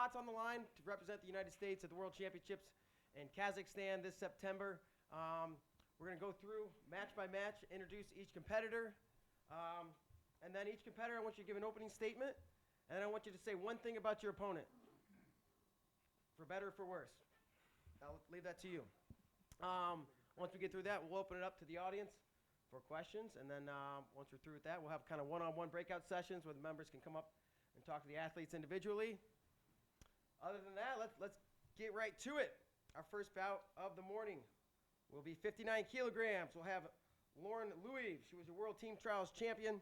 spots on the line to represent the United States at the World Championships in Kazakhstan this September. We're going to go through match by match, introduce each competitor, and then each competitor, I want you to give an opening statement, and then I want you to say one thing about your opponent, for better or for worse. I'll leave that to you. Once we get through that, we'll open it up to the audience for questions, and then once we're through with that, we'll have kind of one-on-one breakout sessions where the members can come up and talk to the athletes individually. Other than that, let's get right to it. Our first bout of the morning will be 59 kilograms. We'll have Lauren Louise. She was a World Team Trials champion.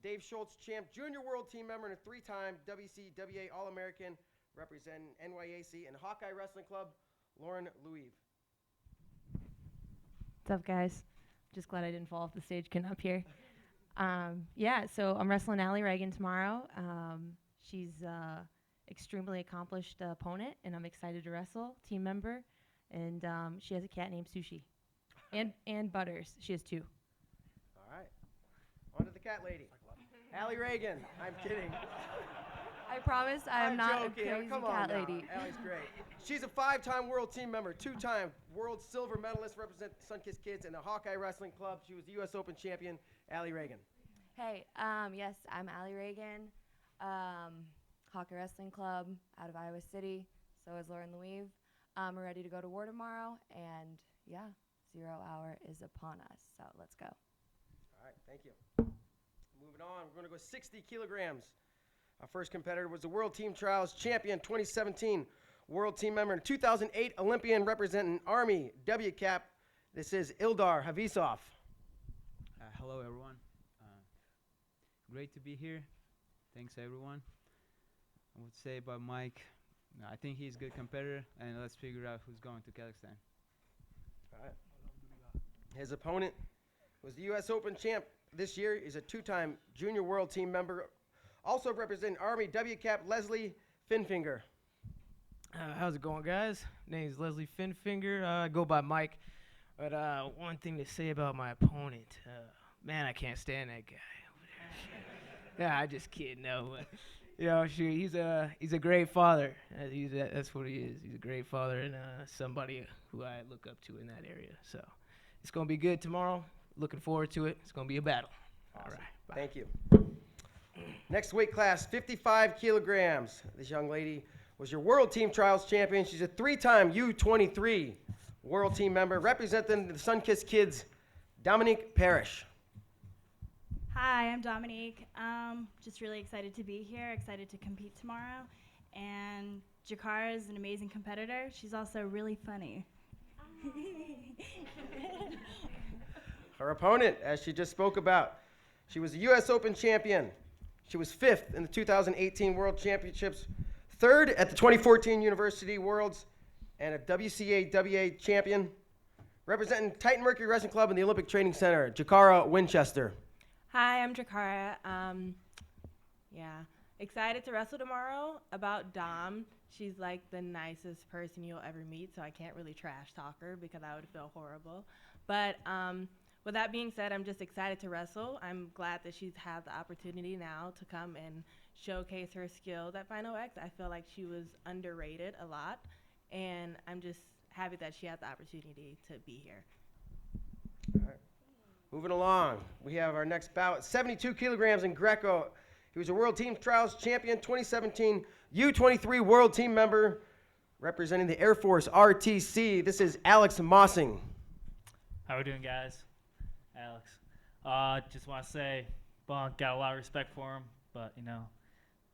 Dave Schultz, champ, junior world team member, and a three-time WCWA All-American representing NYAC and Hawkeye Wrestling Club, Lauren Louise. What's up, guys? Just glad I didn't fall off the stage getting up here. Yeah, so I'm wrestling Allie Reagan tomorrow. She's extremely accomplished opponent, and I'm excited to wrestle, team member. And she has a cat named Sushi. And Butters. She has two. All right. On to the cat lady. Allie Reagan. I'm kidding. I promise I'm not joking. a crazy Come on cat now. lady. Allie's great. She's a 5-time world team member, 2-time world silver medalist, represent Sunkissed Kids in the Hawkeye Wrestling Club. She was the U.S. Open champion, Allie Reagan. Hey, yes, I'm Allie Reagan, Hawkeye Wrestling Club out of Iowa City. So is Lauren Louise. We're ready to go to war tomorrow, and yeah, 0 hour is upon us. So let's go. All right, thank you. Moving on, we're going to go 60 kilograms. Our first competitor was the World Team Trials champion, 2017 World Team member, and 2008 Olympian representing Army WCAP. This is Ildar Havisov. Hello, everyone. Great to be here. Thanks, everyone. I would say about Mike, I think he's a good competitor, and let's figure out who's going to Kazakhstan. All right. His opponent was the U.S. Open champ this year. He's a 2-time junior world team member, also representing Army WCAP, Leslie Finfinger. How's it going, guys? Name's Leslie Finfinger. I go by Mike. But one thing to say about my opponent, man, I can't stand that guy over there. Yeah, I just kidding, no. But, you know, sure, he's a great father. That's what he is. He's a great father and somebody who I look up to in that area. So it's gonna be good tomorrow. Looking forward to it. It's gonna be a battle. Awesome. All right. Bye. Thank you. Next weight class, 55 kilograms. This young lady was your World Team Trials champion. She's a 3-time U23 World Team member, representing the Sunkissed Kids, Dominique Parrish. Hi, I'm Dominique. Just really excited to be here, excited to compete tomorrow. And Jakara is an amazing competitor. She's also really funny. Her opponent, as she just spoke about, she was a U.S. Open champion. She was 5th in the 2018 World Championships, 3rd at the 2014 University Worlds, and a WCAWA champion, representing Titan Mercury Wrestling Club in the Olympic Training Center, Jakara Winchester. Hi, I'm Jakara. Excited to wrestle tomorrow. About Dom, she's like the nicest person you'll ever meet, so I can't really trash talk her because I would feel horrible. But with that being said, I'm just excited to wrestle. I'm glad that she's had the opportunity now to come and showcase her skills at Final X. I feel like she was underrated a lot, and I'm just happy that she had the opportunity to be here. All right. Moving along, we have our next bout, 72 kilograms in Greco. He was a World Team Trials champion, 2017 U23 World Team member, representing the Air Force RTC. This is Alex Mossing. How we doing, guys? Alex. Just want to say, Bonk, got a lot of respect for him, but, you know,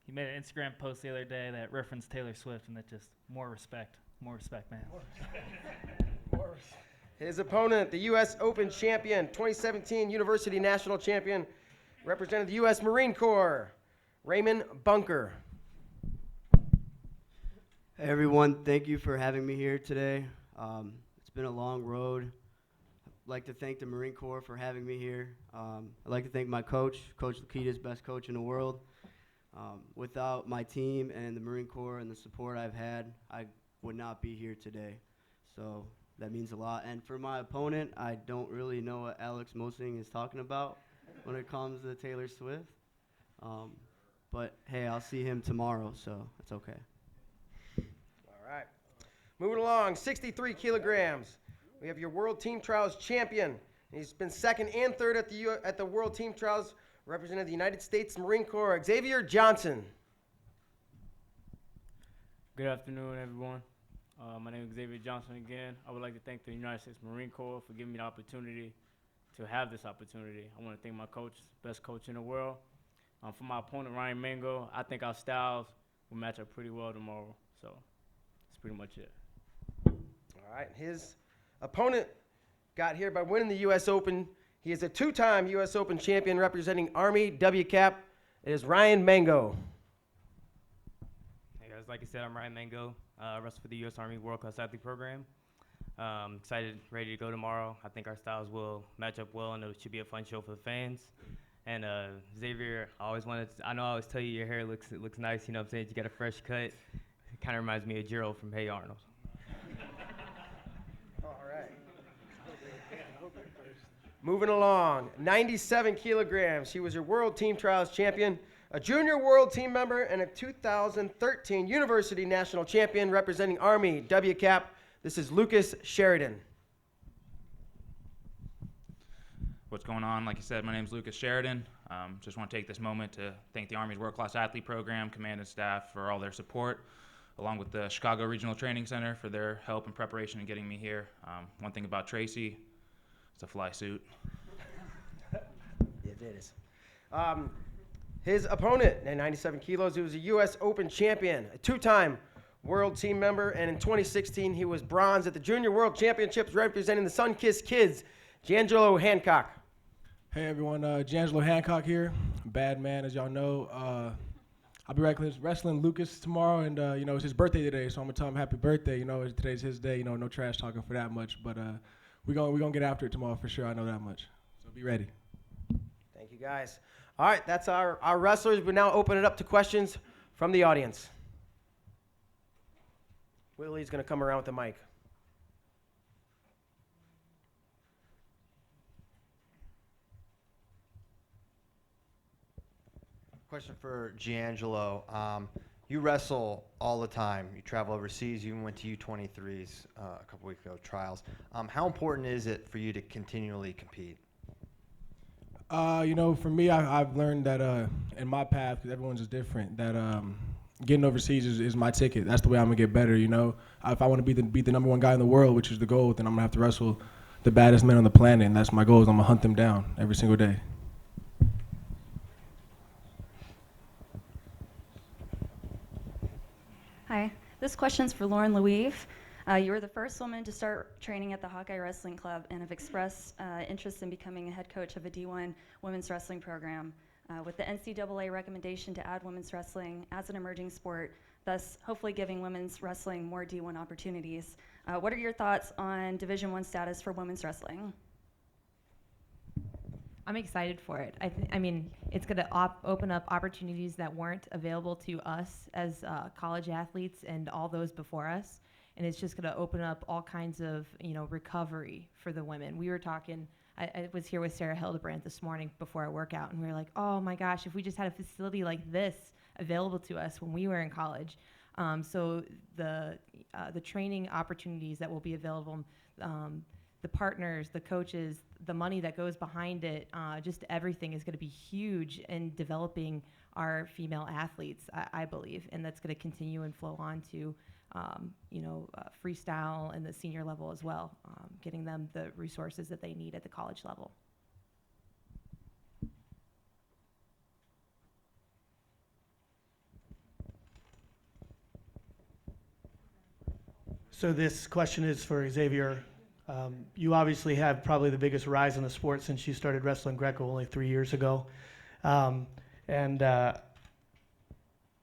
he made an Instagram post the other day that referenced Taylor Swift, and that just more respect, man. His opponent, the U.S. Open champion, 2017 University National champion, represented the U.S. Marine Corps, Raymond Bunker. Hey everyone, thank you for having me here today. It's been a long road. I'd like to thank the Marine Corps for having me here. I'd like to thank my coach, Coach Lakita's best coach in the world. Without my team and the Marine Corps and the support I've had, I would not be here today. So that means a lot. And for my opponent, I don't really know what Alex Mosing is talking about when it comes to Taylor Swift. But hey, I'll see him tomorrow, so it's okay. All right. Moving along, 63 kilograms. We have your World Team Trials champion. He's been second and third at the World Team Trials, representing the United States Marine Corps, Avery Johnson. Good afternoon, everyone. My name is Avery Johnson again. I would like to thank the United States Marine Corps for giving me the opportunity to have this opportunity. I want to thank my coach, best coach in the world. For my opponent, Ryan Mango, I think our styles will match up pretty well tomorrow. So that's pretty much it. All right. His opponent got here by winning the U.S. Open. He is a two-time U.S. Open champion representing Army WCAP. It is Ryan Mango. Hey guys, like I said, I'm Ryan Mango. I wrestle for the U.S. Army World Class Athlete Program. Excited, ready to go tomorrow. I think our styles will match up well, and it should be a fun show for the fans. And Xavier, I know I always tell you your hair looks nice. You know what I'm saying? You got a fresh cut. It kind of reminds me of Gerald from Hey Arnold. All right. Moving along, 97 kilograms. He was your World Team Trials champion, a junior world team member, and a 2013 University National Champion representing Army WCAP. This is Lucas Sheridan. What's going on? Like you said, my name is Lucas Sheridan. Just want to take this moment to thank the Army's World Class Athlete Program, command and staff for all their support, along with the Chicago Regional Training Center for their help and preparation in getting me here. One thing about Tracy, it's a fly suit. It is. His opponent, at 97 kilos, he was a U.S. Open champion, a two-time world team member, and in 2016, he was bronze at the Junior World Championships representing the Sunkissed Kids, Jangelo Hancock. Hey everyone, Jangelo Hancock here, bad man as y'all know. I'll be wrestling Lucas tomorrow, and it's his birthday today, so I'm gonna tell him happy birthday. Today's his day. No trash talking for that much, but we're gonna get after it tomorrow for sure. I know that much. So be ready. Thank you guys. All right, that's our wrestlers. We now open it up to questions from the audience. Willie's gonna come around with the mic. Question for Giangelo. You wrestle all the time. You travel overseas. You even went to U23s a couple weeks ago, trials. How important is it for you to continually compete? For me, I've learned that in my path, because everyone's is different, that getting overseas is my ticket. That's the way I'm gonna get better. If I want to be the number one guy in the world, which is the goal, then I'm gonna have to wrestle the baddest men on the planet, and that's my goal. Is I'm gonna hunt them down every single day. Hi, this question's for Lauren Louise. You were the first woman to start training at the Hawkeye Wrestling Club and have expressed interest in becoming a head coach of a D1 women's wrestling program. With the NCAA recommendation to add women's wrestling as an emerging sport, thus hopefully giving women's wrestling more D1 opportunities. What are your thoughts on Division I status for women's wrestling? I'm excited for it. I mean, it's going to open up opportunities that weren't available to us as college athletes and all those before us. And it's just going to open up all kinds of, recovery for the women. We were talking, I was here with Sarah Hildebrandt this morning before our workout, and we were like, oh my gosh, if we just had a facility like this available to us when we were in college. So the training opportunities that will be available, the partners, the coaches, the money that goes behind it, just everything is going to be huge in developing our female athletes, I believe, and that's going to continue and flow on to, freestyle and the senior level as well, getting them the resources that they need at the college level. So this question is for Xavier. You obviously have probably the biggest rise in the sport since you started wrestling Greco only 3 years ago.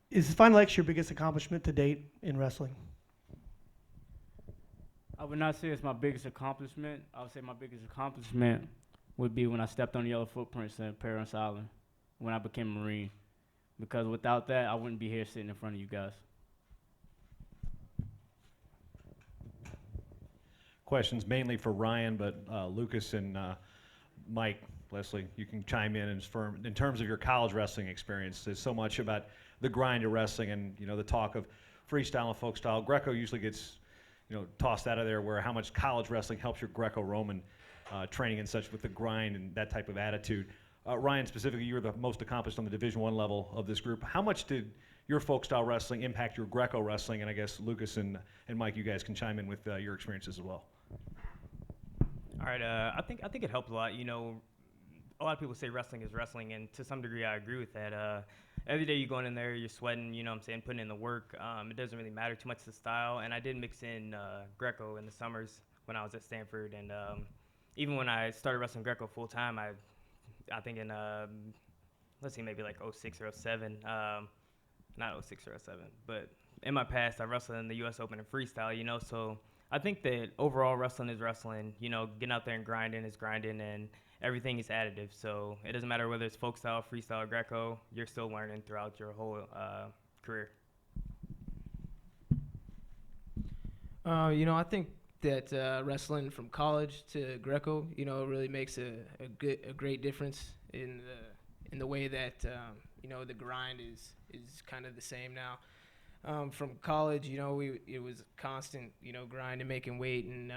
Is Final X your biggest accomplishment to date in wrestling? I would not say it's my biggest accomplishment. I would say my biggest accomplishment would be when I stepped on the yellow footprints in Parris Island when I became a Marine. Because without that, I wouldn't be here sitting in front of you guys. Questions mainly for Ryan, but Lucas and Mike, Leslie, you can chime in in terms of your college wrestling experience. There's so much about the grind of wrestling and the talk of freestyle and folk style. Greco usually gets, tossed out of there, where how much college wrestling helps your Greco-Roman training and such with the grind and that type of attitude. Ryan, specifically, you're the most accomplished on the Division I level of this group. How much did your folk style wrestling impact your Greco wrestling? And I guess Lucas and Mike, you guys can chime in with your experiences as well. All right, I think it helped a lot. A lot of people say wrestling is wrestling, and to some degree, I agree with that. Every day you're going in there, you're sweating, putting in the work. It doesn't really matter too much the style. And I did mix in Greco in the summers when I was at Stanford, and even when I started wrestling Greco full time, I think in maybe like 06 or 07, not 06 or 07, but in my past I wrestled in the U.S. Open and freestyle. So I think that overall wrestling is wrestling. Getting out there and grinding is grinding, and everything is additive. So it doesn't matter whether it's folk style, freestyle, or Greco. You're still learning throughout your whole career. I think that wrestling from college to Greco, really makes a great difference in the way that the grind is kind of the same now. From college, it was constant, grind and making weight, and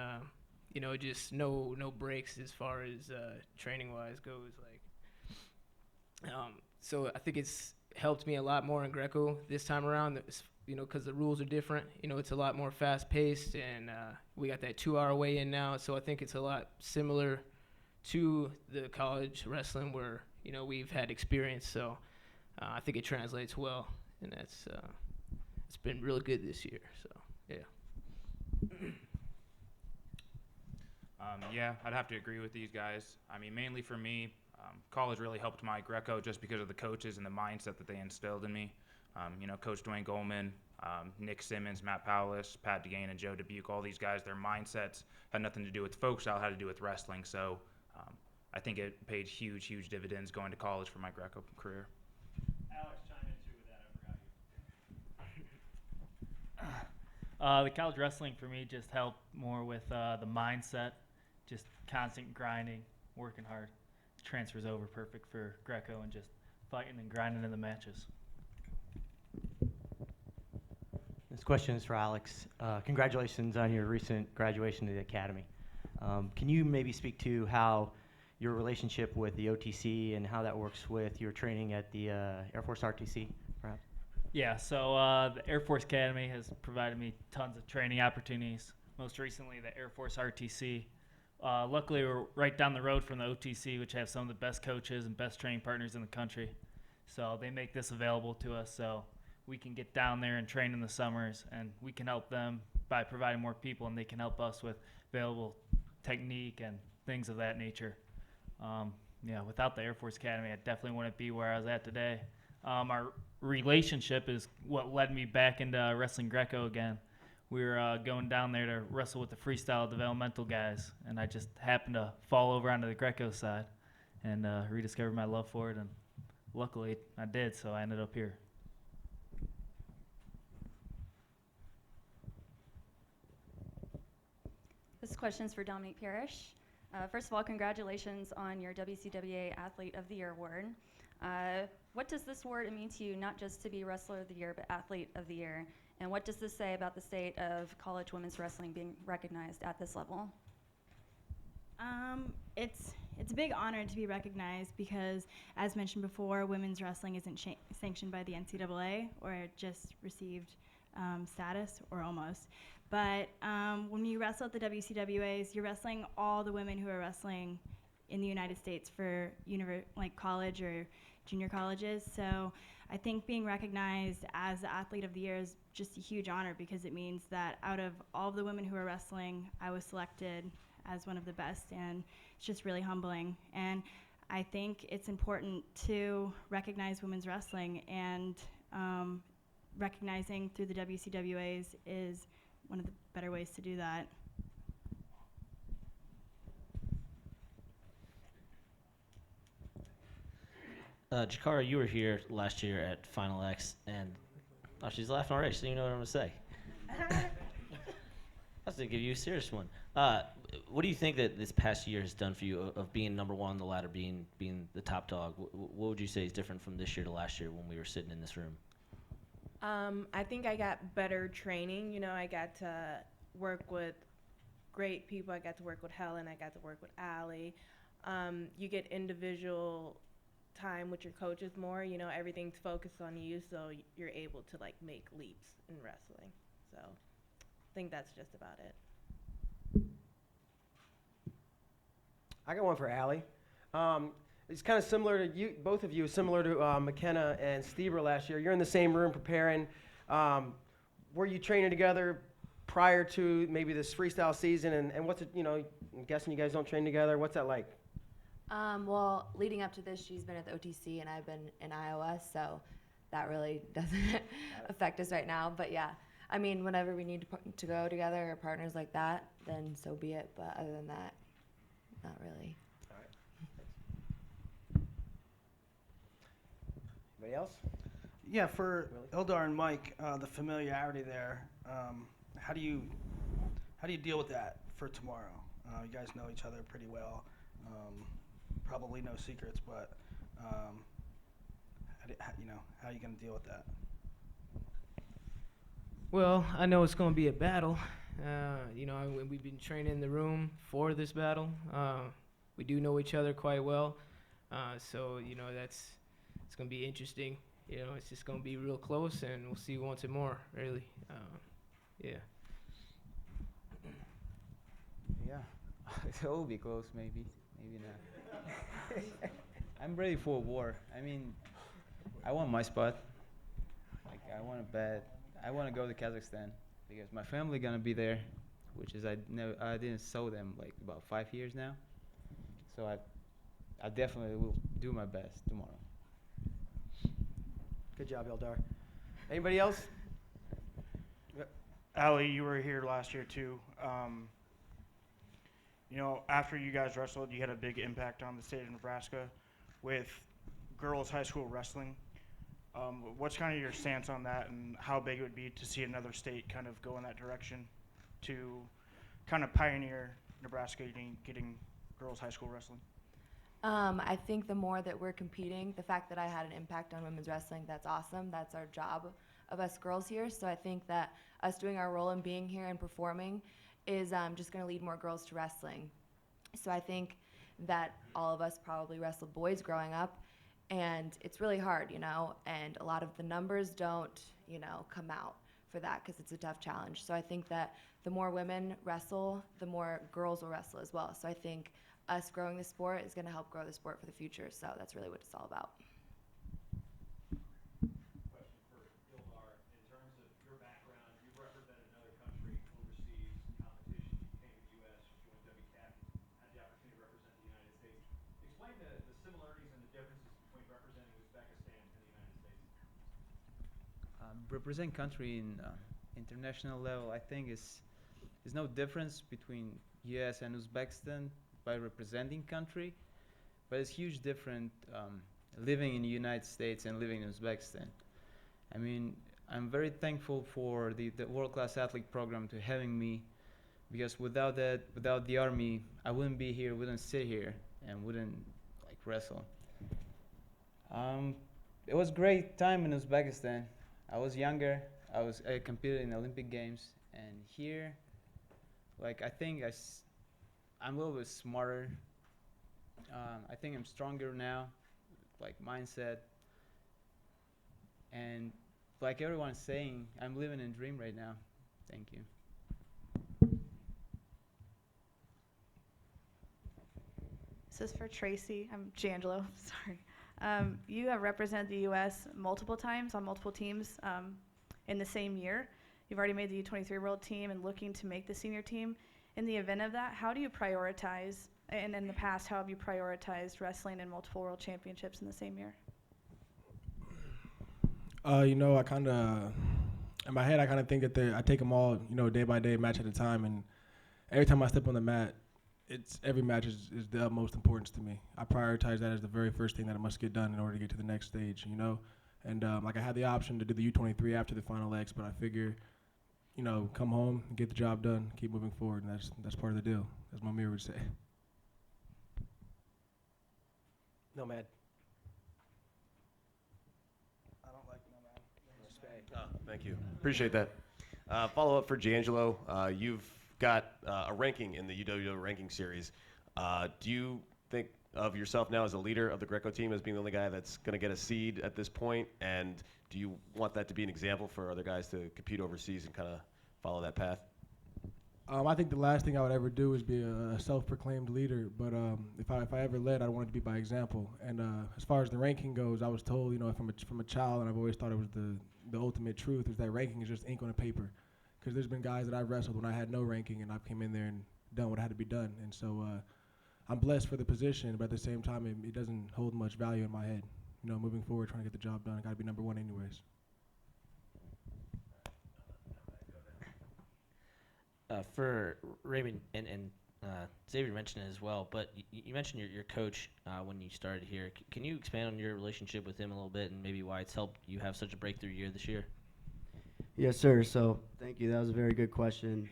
just no breaks as far as training wise goes. So I think it's helped me a lot more in Greco this time around. Because the rules are different. It's a lot more fast paced, and we got that 2-hour weigh-in now. So I think it's a lot similar to the college wrestling where we've had experience. So I think it translates well, and it's been really good this year. So yeah. Yeah, I'd have to agree with these guys. I mean, mainly for me, college really helped my Greco just because of the coaches and the mindset that they instilled in me. Coach Dwayne Goldman, Nick Simmons, Matt Powlis, Pat DeGane, and Joe Dubuque, all these guys, their mindsets had nothing to do with folk style, had to do with wrestling. So I think it paid huge dividends going to college for my Greco career. Alex, chime in too with that. I forgot you. The college wrestling for me just helped more with the mindset, just constant grinding, working hard. Transfers over perfect for Greco and just fighting and grinding in the matches. This question is for Alex. Congratulations on your recent graduation to the Academy. Can you maybe speak to how your relationship with the OTC and how that works with your training at the Air Force RTC, perhaps? Yeah, so the Air Force Academy has provided me tons of training opportunities. Most recently, the Air Force RTC. Luckily, we're right down the road from the OTC, which have some of the best coaches and best training partners in the country. So they make this available to us so we can get down there and train in the summers, and we can help them by providing more people, and they can help us with available technique and things of that nature. Without the Air Force Academy, I definitely wouldn't be where I was at today. Our relationship is what led me back into wrestling Greco again. We were going down there to wrestle with the freestyle developmental guys, and I just happened to fall over onto the Greco side and rediscovered my love for it, and luckily I did, so I ended up here. This question is for Dominique Parrish. First of all, congratulations on your WCWA Athlete of the Year award. What does this award mean to you, not just to be Wrestler of the Year, but Athlete of the Year? And what does this say about the state of college women's wrestling being recognized at this level? It's a big honor to be recognized because, as mentioned before, women's wrestling isn't sanctioned by the NCAA or just received status, or almost. But when you wrestle at the WCWAs, you're wrestling all the women who are wrestling in the United States for college or junior colleges. So I think being recognized as the Athlete of the Year is just a huge honor because it means that out of all of the women who are wrestling, I was selected as one of the best, and it's just really humbling. And I think it's important to recognize women's wrestling, and recognizing through the WCWAs is one of the better ways to do that. Jakara, you were here last year at Final X, and she's laughing already. She doesn't even know what I'm going to say. I was going to give you a serious one. What do you think that this past year has done for you of being number one on the ladder, being the top dog? What would you say is different from this year to last year when we were sitting in this room? I think I got better training. You know, I got to work with great people. I got to work with Helen. I got to work with Allie. You get individual time with your coaches more. You know, everything's focused on you, so you're able to like make leaps in wrestling. So I think that's just about it. I got one for Allie. It's kind of similar to you, both of you, similar to McKenna and Stever last year. You're in the same room preparing. Were you training together prior to maybe this freestyle season? And what's it, you know, I'm guessing you guys don't train together. What's that like? Well, leading up to this, she's been at the OTC and I've been in iOS, so that really doesn't affect us right now. But yeah, I mean, whenever we need to go together or partners like that, then so be it. But other than that, not really. All right. Thanks. Anybody else? Yeah, for Ildar and Mike, the familiarity there. How do you deal with that for tomorrow? You guys know each other pretty well. Probably no secrets, but how are you going to deal with that? Well, I know it's going to be a battle. You know, we've been training in the room for this battle. We do know each other quite well. So, you know, it's going to be interesting. You know, it's just going to be real close, and we'll see who wants it more, really. Yeah. Yeah, it will be close, maybe not. I'm ready for a war. I mean, I want my spot. Like, I want to go to Kazakhstan because my family gonna be there, which is I didn't saw them like about 5 years now. So I definitely will do my best tomorrow. Good job, Ildar. Anybody else? Allie, you were here last year too. You know, after you guys wrestled, you had a big impact on the state of Nebraska with girls high school wrestling. What's kind of your stance on that, and how big it would be to see another state kind of go in that direction to kind of pioneer Nebraska getting girls high school wrestling? I think the more that we're competing, the fact that I had an impact on women's wrestling, that's awesome. That's our job of us girls here. So I think that us doing our role and being here and performing is just going to lead more girls to wrestling. So I think that all of us probably wrestled boys growing up, and it's really hard, you know, and a lot of the numbers don't, you know, come out for that because it's a tough challenge. So I think that the more women wrestle, the more girls will wrestle as well. So I think us growing the sport is going to help grow the sport for the future. So that's really what it's all about. Question for Ildar. In terms of your background, you've represented another country overseas competition. You came to the U.S., you joined WCAT, had the opportunity to represent the United States. Explain the similarities and the differences between representing Uzbekistan and the United States. Represent country in international level, I think is no difference between U.S. and Uzbekistan by representing country, but it's huge different living in the United States and living in Uzbekistan. I mean, I'm very thankful for the World Class Athlete program to having me, because without the Army, I wouldn't be here, wouldn't sit here, and wouldn't like wrestle. It was great time in Uzbekistan. I was younger. I competed in Olympic Games, and here, like I think I'm a little bit smarter. I think I'm stronger now, like mindset. And like everyone's saying, I'm living a dream right now. Thank you. This is for Tracy. I'm Jangelo. Sorry. You have represented the U.S. multiple times on multiple teams in the same year. You've already made the U23 World Team and looking to make the senior team. In the event of that, how do you prioritize, and in the past, how have you prioritized wrestling in multiple world championships in the same year? You know, I kind of, in my head, I kind of think that I take them all, you know, day by day, match at a time, and every time I step on the mat, every match is the utmost importance to me. I prioritize that as the very first thing that I must get done in order to get to the next stage, you know? And like I had the option to do the U23 after the Final X, but I figure, you know, come home, get the job done, keep moving forward, and that's part of the deal, as my mirror would say. Nomad. I don't like Nomad. Spay. Thank you. Appreciate that. Follow up for Giangelo. You've got a ranking in the UWO ranking series. Do you think of yourself now as a leader of the Greco team as being the only guy that's going to get a seed at this point? And do you want that to be an example for other guys to compete overseas and kind of follow that path? I think the last thing I would ever do is be a self-proclaimed leader. But if I ever led, I wanted to be by example. And as far as the ranking goes, I was told, from a child, and I've always thought it was the ultimate truth, is that ranking is just ink on a paper. Because there's been guys that I wrestled when I had no ranking, and I came in there and done what had to be done. And so I'm blessed for the position, but at the same time, it doesn't hold much value in my head. Moving forward, trying to get the job done, I got to be number one anyways. For Raymond and Xavier mentioned it as well, but you mentioned your coach when you started here. Can you expand on your relationship with him a little bit and maybe why it's helped you have such a breakthrough year this year? Yes, sir. So thank you. That was a very good question.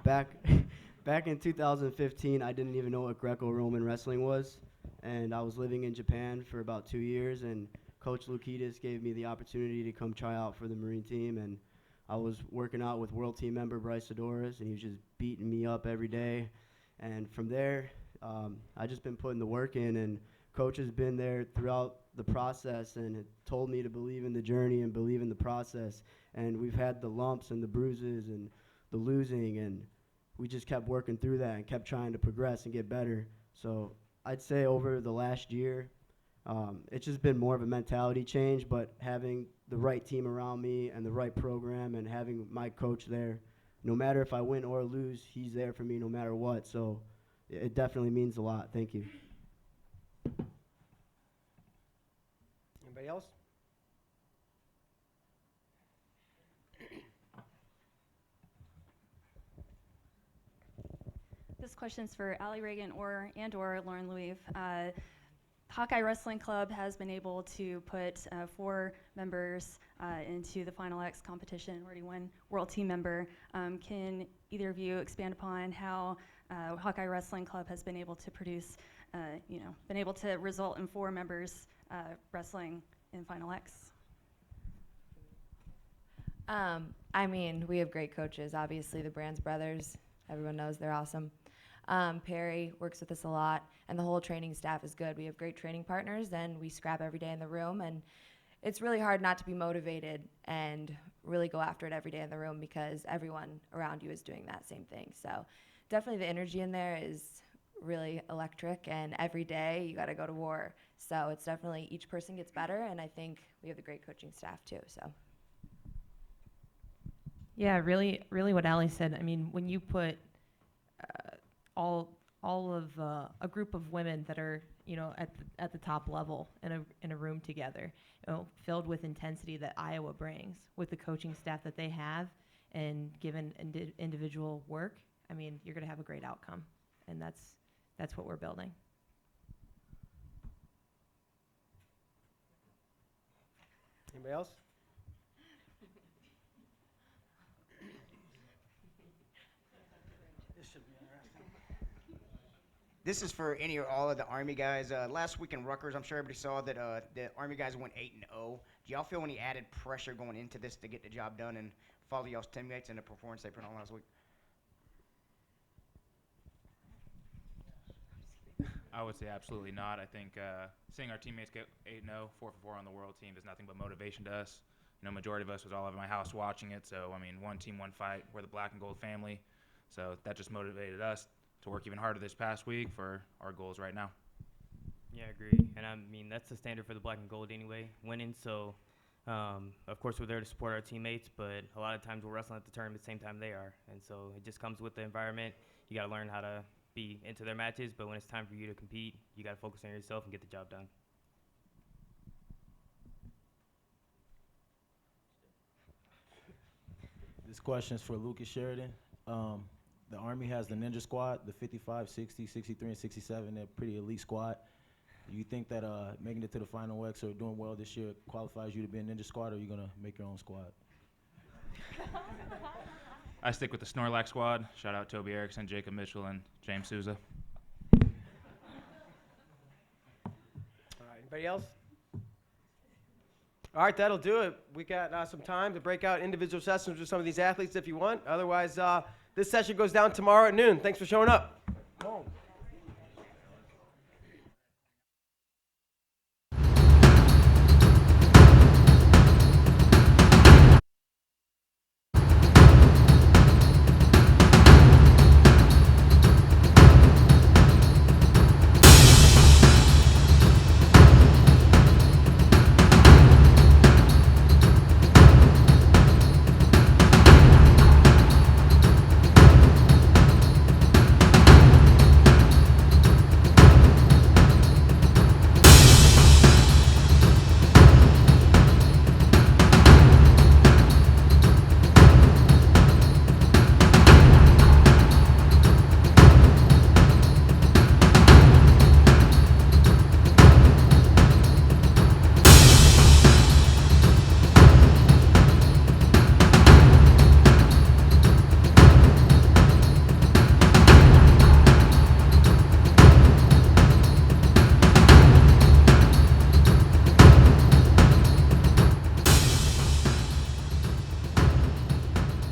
Back in 2015, I didn't even know what Greco-Roman wrestling was, and I was living in Japan for about 2 years, and Coach Lukitis gave me the opportunity to come try out for the Marine team, and I was working out with world team member Bryce Adoris, and he was just beating me up every day. And from there, I just been putting the work in, and Coach has been there throughout the process and told me to believe in the journey and believe in the process. And we've had the lumps and the bruises and the losing, and we just kept working through that and kept trying to progress and get better. So I'd say over the last year, it's just been more of a mentality change, but having the right team around me and the right program and having my coach there, no matter if I win or lose, he's there for me no matter what. So it definitely means a lot. Thank you. Anybody else? This question's for Allie Reagan or Lauren Louise. Hawkeye Wrestling Club has been able to put 4 members into the Final X competition, already 1 world team member. Can either of you expand upon how Hawkeye Wrestling Club has been able to produce, been able to result in 4 members wrestling in Final X? We have great coaches. Obviously, the Brands brothers, everyone knows they're awesome. Perry works with us a lot, and the whole training staff is good. We have great training partners, and we scrap every day in the room, and it's really hard not to be motivated and really go after it every day in the room because everyone around you is doing that same thing. So definitely the energy in there is really electric, and every day you got to go to war. So it's definitely each person gets better, and I think we have the great coaching staff too. So. Yeah, really what Allie said. When you put all of a group of women that are at the top level in a room together, filled with intensity that Iowa brings, with the coaching staff that they have, and given individual work, you're going to have a great outcome, and that's what we're building. Anybody else? This is for any or all of the Army guys. Last week in Rutgers, I'm sure everybody saw that the Army guys went 8-0. Do y'all feel any added pressure going into this to get the job done and follow y'all's teammates in the performance they put on last week? I would say absolutely not. I think seeing our teammates get 8-0, 4-4 on the world team is nothing but motivation to us. Majority of us was all over my house watching it. So, one team, one fight. We're the black and gold family. So that just motivated us to work even harder this past week for our goals right now. Yeah, I agree. And that's the standard for the black and gold anyway, winning. So, of course, we're there to support our teammates, but a lot of times we're wrestling at the tournament at the same time they are. And so it just comes with the environment. You got to learn how to be into their matches, but when it's time for you to compete, you got to focus on yourself and get the job done. This question is for Lucas Sheridan. The Army has the Ninja Squad, the 55, 60, 63, and 67. They're a pretty elite squad. Do you think that making it to the Final X or doing well this year qualifies you to be a Ninja Squad, or are you going to make your own squad? I stick with the Snorlax squad. Shout out Toby Erickson, Jacob Mitchell, and James Souza. All right, anybody else? All right, that'll do it. We got some time to break out individual sessions with some of these athletes if you want. Otherwise, this session goes down tomorrow at noon. Thanks for showing up. Home.